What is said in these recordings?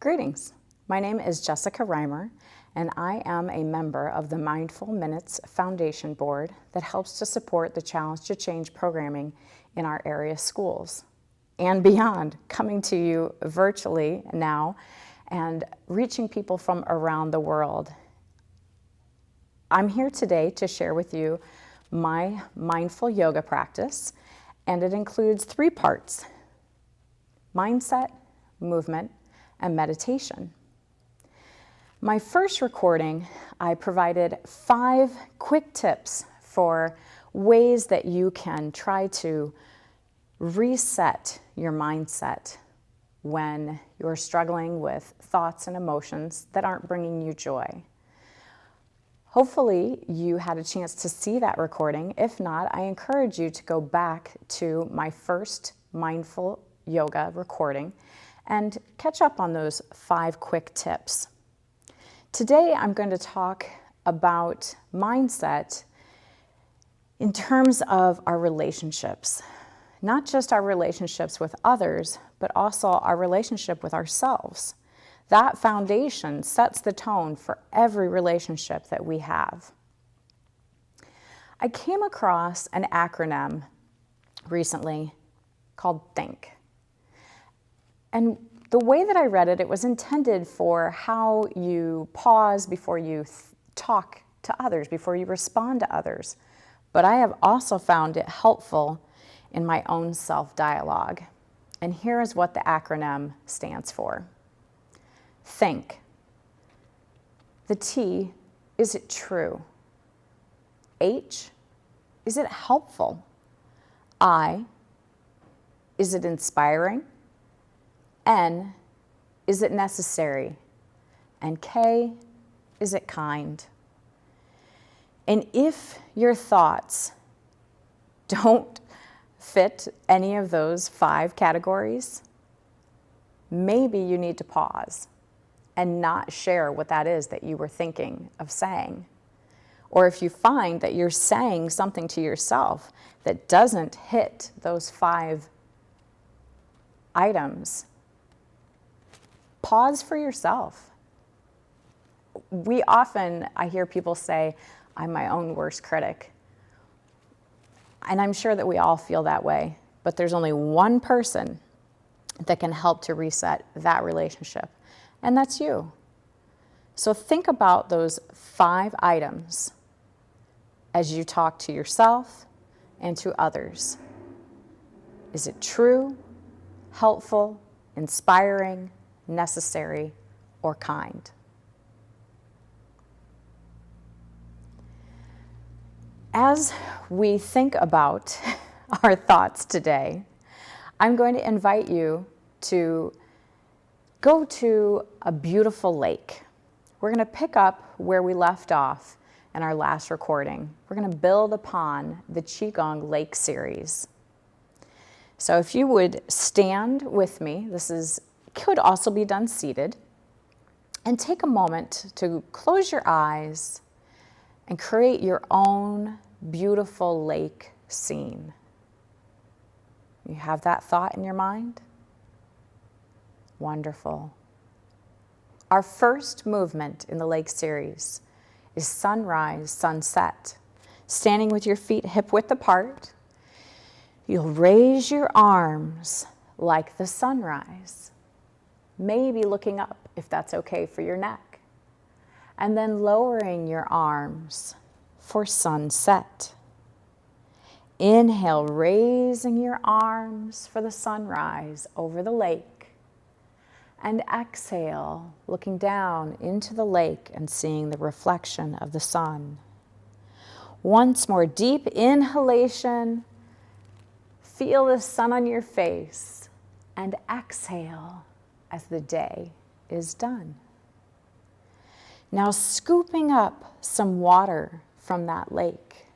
Greetings. My name is Jessica Reimer, and I am a member of the Mindful Minutes Foundation Board that helps to support the Challenge to Change programming in our area schools and beyond, coming to you virtually now and reaching people from around the world. I'm here today to share with you my mindful yoga practice, and it includes 3 parts: mindset, movement, and meditation. My first recording, I provided 5 quick tips for ways that you can try to reset your mindset when you're struggling with thoughts and emotions that aren't bringing you joy. Hopefully you had a chance to see that recording. If not, I encourage you to go back to my first mindful yoga recording and catch up on those 5 quick tips. Today I'm going to talk about mindset in terms of our relationships, not just our relationships with others, but also our relationship with ourselves. That foundation sets the tone for every relationship that we have. I came across an acronym recently called THINK. And the way that I read it, it was intended for how you pause before you talk to others, before you respond to others. But I have also found it helpful in my own self-dialogue. And here is what the acronym stands for. Think. The T, is it true? H, is it helpful? I, is it inspiring? N, is it necessary? And K, is it kind? And if your thoughts don't fit any of those 5 categories, maybe you need to pause and not share what that is that you were thinking of saying. Or if you find that you're saying something to yourself that doesn't hit those 5 items, pause for yourself. I hear people say, I'm my own worst critic. And I'm sure that we all feel that way, but there's only one person that can help to reset that relationship, and that's you. So think about those 5 items as you talk to yourself and to others. Is it true, helpful, inspiring, necessary, or kind? As we think about our thoughts today, I'm going to invite you to go to a beautiful lake. We're going to pick up where we left off in our last recording. We're going to build upon the Gong Lake series. So if you would stand with me, could also be done seated, and take a moment to close your eyes and create your own beautiful lake scene. You have that thought in your mind? Wonderful. Our first movement in the lake series is sunrise, sunset. Standing with your feet hip-width apart, you'll raise your arms like the sunrise, maybe looking up if that's okay for your neck, and then lowering your arms for sunset. Inhale, raising your arms for the sunrise over the lake, and exhale, looking down into the lake and seeing the reflection of the sun. Once more, deep inhalation, feel the sun on your face, and exhale as the day is done. Now, scooping up some water from that lake,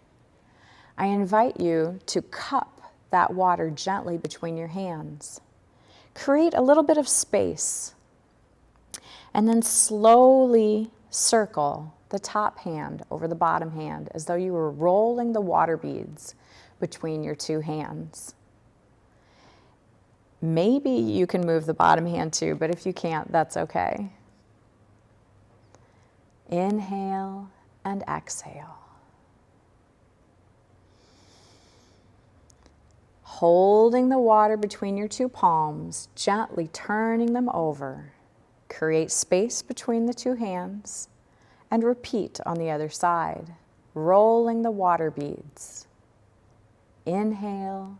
I invite you to cup that water gently between your hands. Create a little bit of space, and then slowly circle the top hand over the bottom hand as though you were rolling the water beads between your 2 hands. Maybe you can move the bottom hand too, but if you can't, that's okay. Inhale and exhale. Holding the water between your two palms, gently turning them over. Create space between the two hands and repeat on the other side, rolling the water beads. Inhale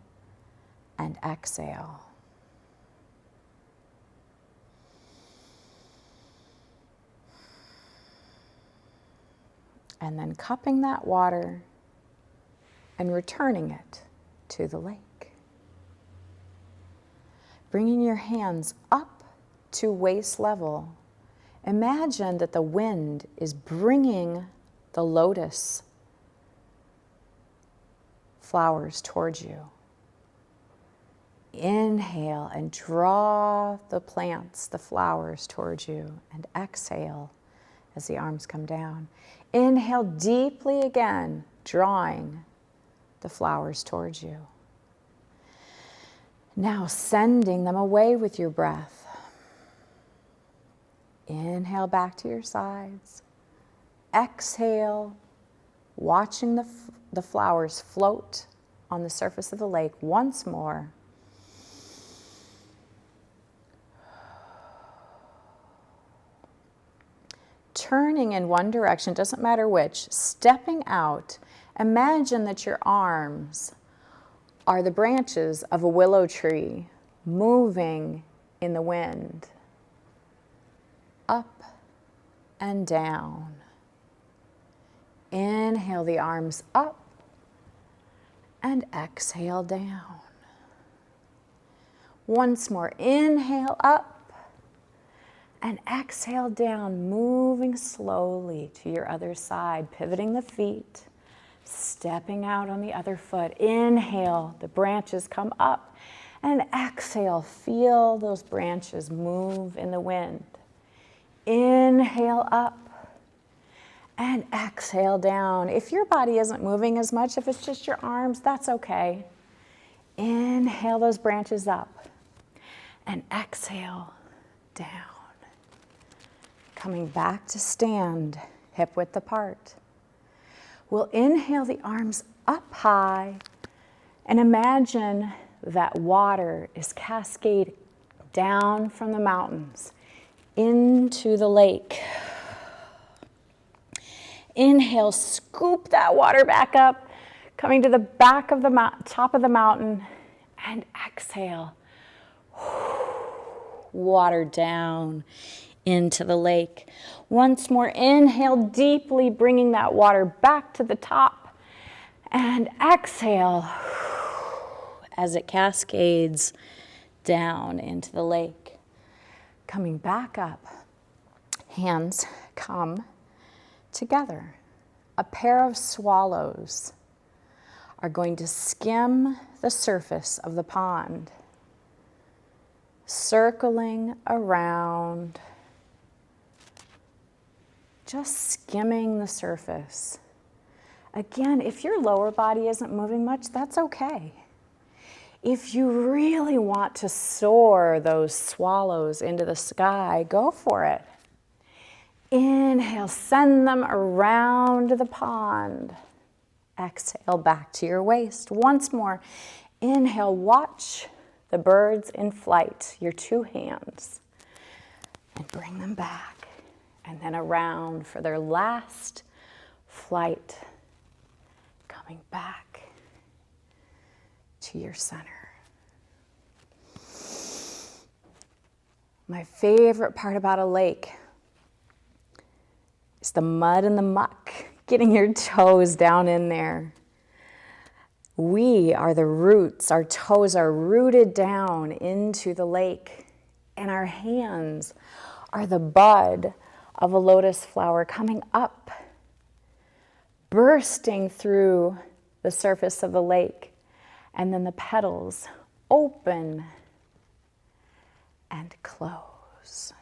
and exhale. And then cupping that water and returning it to the lake. Bringing your hands up to waist level. Imagine that the wind is bringing the lotus flowers towards you. Inhale and draw the plants, the flowers towards you, and exhale as the arms come down. Inhale deeply again, drawing the flowers towards you. Now sending them away with your breath. Inhale back to your sides. Exhale, watching the flowers float on the surface of the lake once more. Turning in one direction, doesn't matter which, stepping out, imagine that your arms are the branches of a willow tree moving in the wind. Up and down. Inhale the arms up and exhale down. Once more, inhale up and exhale down, moving slowly to your other side, pivoting the feet, stepping out on the other foot. Inhale, the branches come up, and exhale, feel those branches move in the wind. Inhale up and exhale down. If your body isn't moving as much, if it's just your arms, that's okay. Inhale those branches up and exhale down. Coming back to stand, hip width apart. We'll inhale the arms up high and imagine that water is cascading down from the mountains into the lake. Inhale, scoop that water back up, coming to the back of the top of the mountain, and exhale. Water down into the lake. Once more, inhale deeply, bringing that water back to the top, and exhale as it cascades down into the lake. Coming back up, hands come together. A pair of swallows are going to skim the surface of the pond, circling around, just skimming the surface. Again, if your lower body isn't moving much, that's okay. If you really want to soar those swallows into the sky, go for it. Inhale, send them around the pond. Exhale back to your waist. Once more, inhale, watch the birds in flight, your two hands, and bring them back. And then around for their last flight, coming back to your center. My favorite part about a lake is the mud and the muck, getting your toes down in there. We are the roots. Our toes are rooted down into the lake, and our hands are the bud of a lotus flower coming up, bursting through the surface of the lake, and then the petals open and close.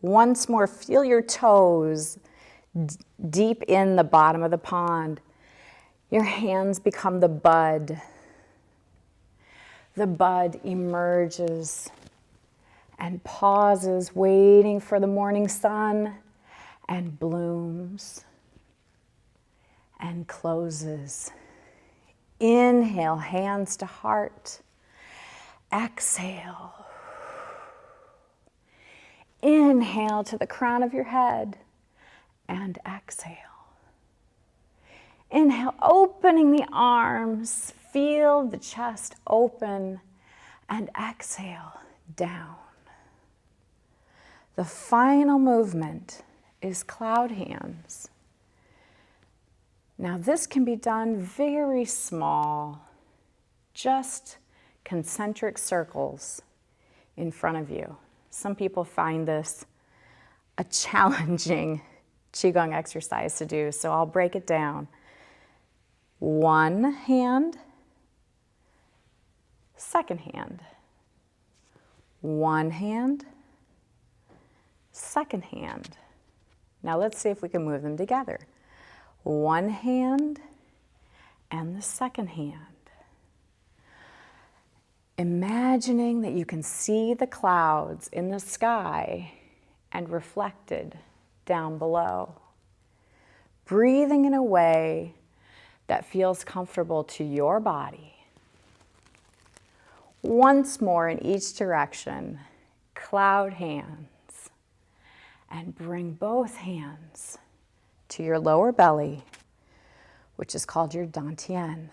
Once more, feel your toes deep in the bottom of the pond. Your hands become the bud. The bud emerges and pauses, waiting for the morning sun, and blooms and closes. Inhale, hands to heart. Exhale. Inhale to the crown of your head and exhale. Inhale, opening the arms. Feel the chest open and exhale down. The final movement is cloud hands. Now this can be done very small, just concentric circles in front of you. Some people find this a challenging Qigong exercise to do, so I'll break it down. One hand, second hand. One hand, second hand. Now let's see if we can move them together. One hand and the second hand. Imagining that you can see the clouds in the sky and reflected down below. Breathing in a way that feels comfortable to your body. Once more in each direction, cloud hands. And bring both hands to your lower belly, which is called your dantian.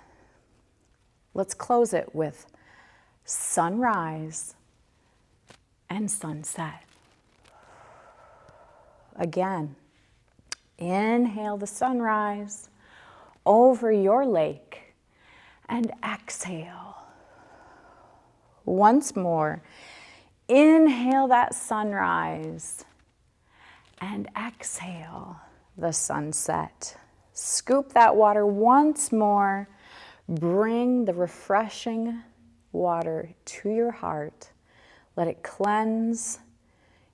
Let's close it with sunrise and sunset. Again, inhale the sunrise over your lake and exhale. Once more, inhale that sunrise and exhale the sunset. Scoop that water once more. Bring the refreshing water to your heart. Let it cleanse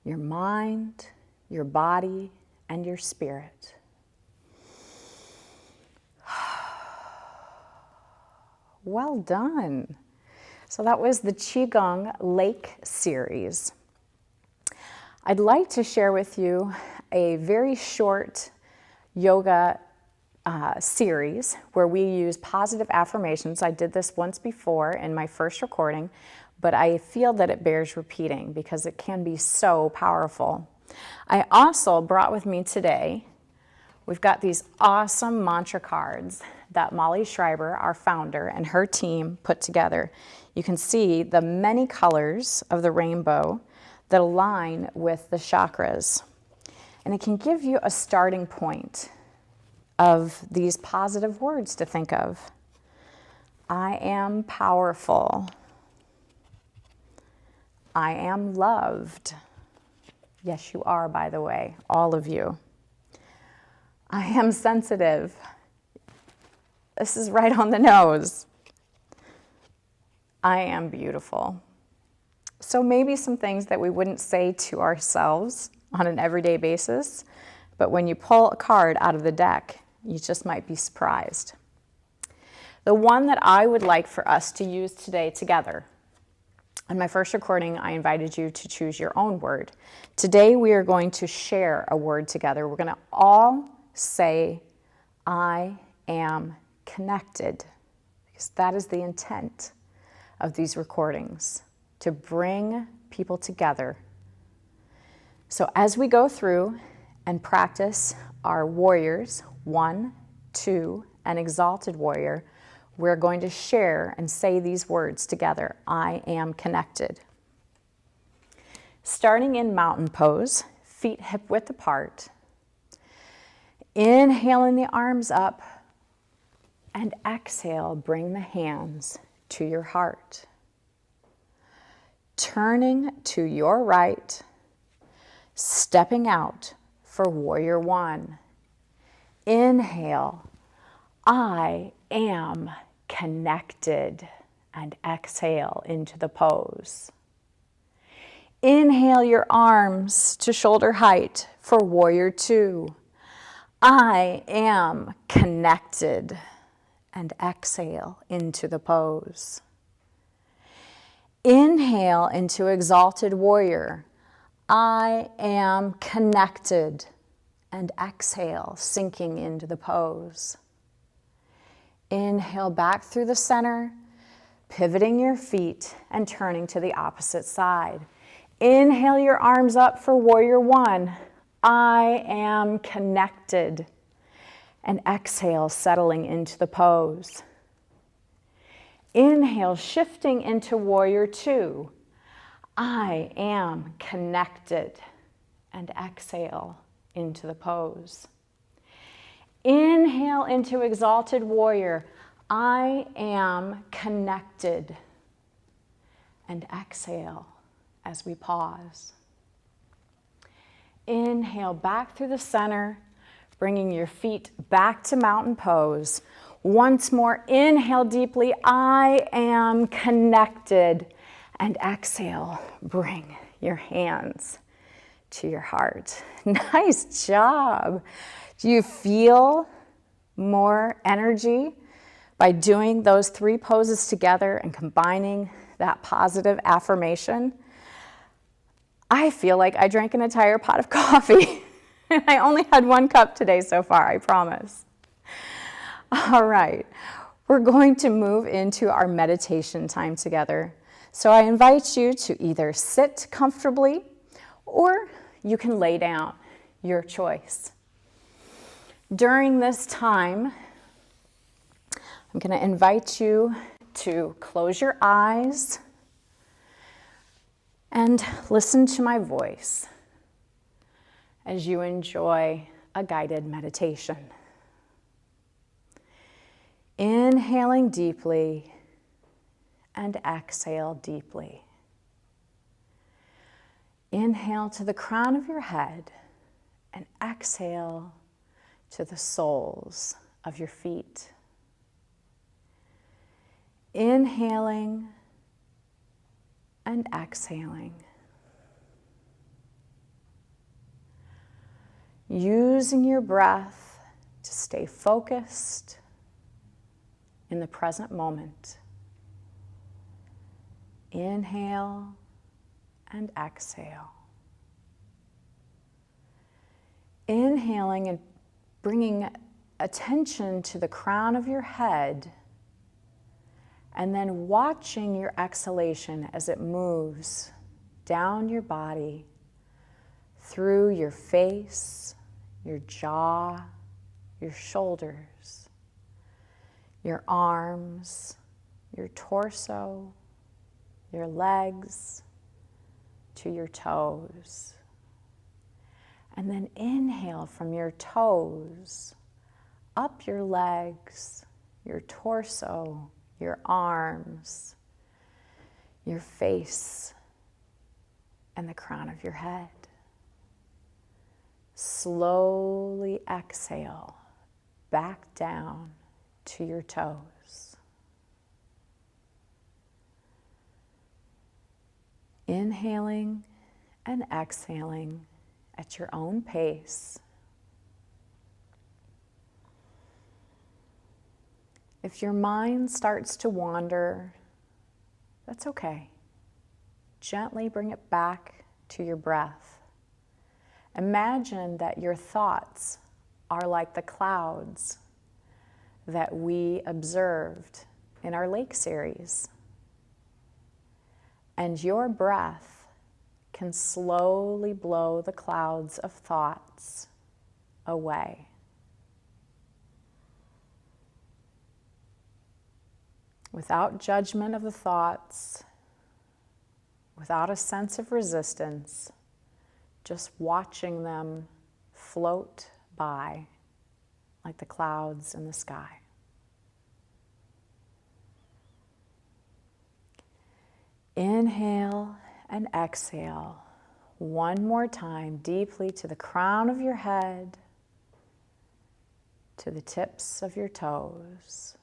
your mind, your body, and your spirit. Well done. So that was the Qigong Lake series. I'd like to share with you a very short yoga series where we use positive affirmations. I did this once before in my first recording, but I feel that it bears repeating because it can be so powerful. I also brought with me today, we've got these awesome mantra cards that Molly Schreiber, our founder, and her team put together. You can see the many colors of the rainbow that align with the chakras. And it can give you a starting point of these positive words to think of. I am powerful. I am loved. Yes, you are, by the way, all of you. I am sensitive. This is right on the nose. I am beautiful. So maybe some things that we wouldn't say to ourselves on an everyday basis, but when you pull a card out of the deck, you just might be surprised. The one that I would like for us to use today together. In my first recording, I invited you to choose your own word. Today, we are going to share a word together. We're going to all say, I am connected, because that is the intent of these recordings, to bring people together. So as we go through and practice our warriors, 1, 2, and exalted warrior, we're going to share and say these words together. I am connected. Starting in mountain pose, feet hip width apart. Inhaling the arms up, and exhale, bring the hands to your heart. Turning to your right, stepping out for warrior 1. Inhale, I am connected, and exhale into the pose. Inhale your arms to shoulder height for warrior 2. I am connected, and exhale into the pose. Inhale into exalted warrior. I am connected. And exhale, sinking into the pose. Inhale back through the center, pivoting your feet and turning to the opposite side. Inhale your arms up for warrior one. I am connected. And exhale, settling into the pose. Inhale, shifting into warrior two. I am connected. And exhale into the pose. Inhale into exalted warrior. I am connected. And exhale as we pause. Inhale back through the center, bringing your feet back to mountain pose. Once more, inhale deeply. I am connected. And exhale, bring your hands to your heart. Nice job. Do you feel more energy by doing those three poses together and combining that positive affirmation? I feel like I drank an entire pot of coffee. And I only had 1 cup today so far, I promise. All right, we're going to move into our meditation time together. So I invite you to either sit comfortably or you can lay down, your choice. During this time, I'm going to invite you to close your eyes and listen to my voice as you enjoy a guided meditation. Inhaling deeply and exhale deeply. Inhale to the crown of your head and exhale to the soles of your feet. Inhaling and exhaling. Using your breath to stay focused in the present moment. Inhale and exhale. Inhaling and bringing attention to the crown of your head, and then watching your exhalation as it moves down your body, through your face, your jaw, your shoulders, your arms, your torso, your legs, to your toes. And then inhale from your toes, up your legs, your torso, your arms, your face, and the crown of your head. Slowly exhale back down to your toes. Inhaling and exhaling at your own pace. If your mind starts to wander, that's okay. Gently bring it back to your breath. Imagine that your thoughts are like the clouds that we observed in our lake series. And your breath can slowly blow the clouds of thoughts away. Without judgment of the thoughts, without a sense of resistance, just watching them float by like the clouds in the sky. Inhale and exhale one more time deeply to the crown of your head, to the tips of your toes,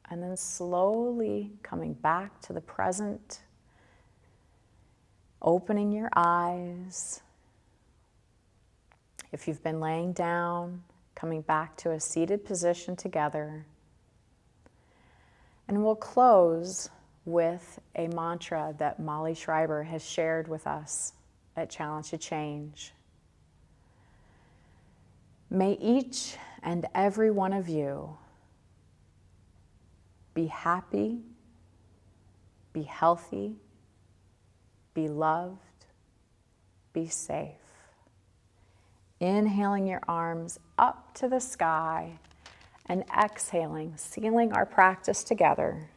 and then slowly coming back to the present, opening your eyes. If you've been laying down, coming back to a seated position together. And we'll close with a mantra that Molly Schreiber has shared with us at Challenge to Change. May each and every one of you be happy, be healthy, be loved, be safe. Inhaling your arms up to the sky and exhaling, sealing our practice together.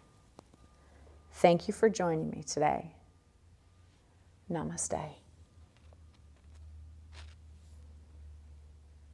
Thank you for joining me today. Namaste.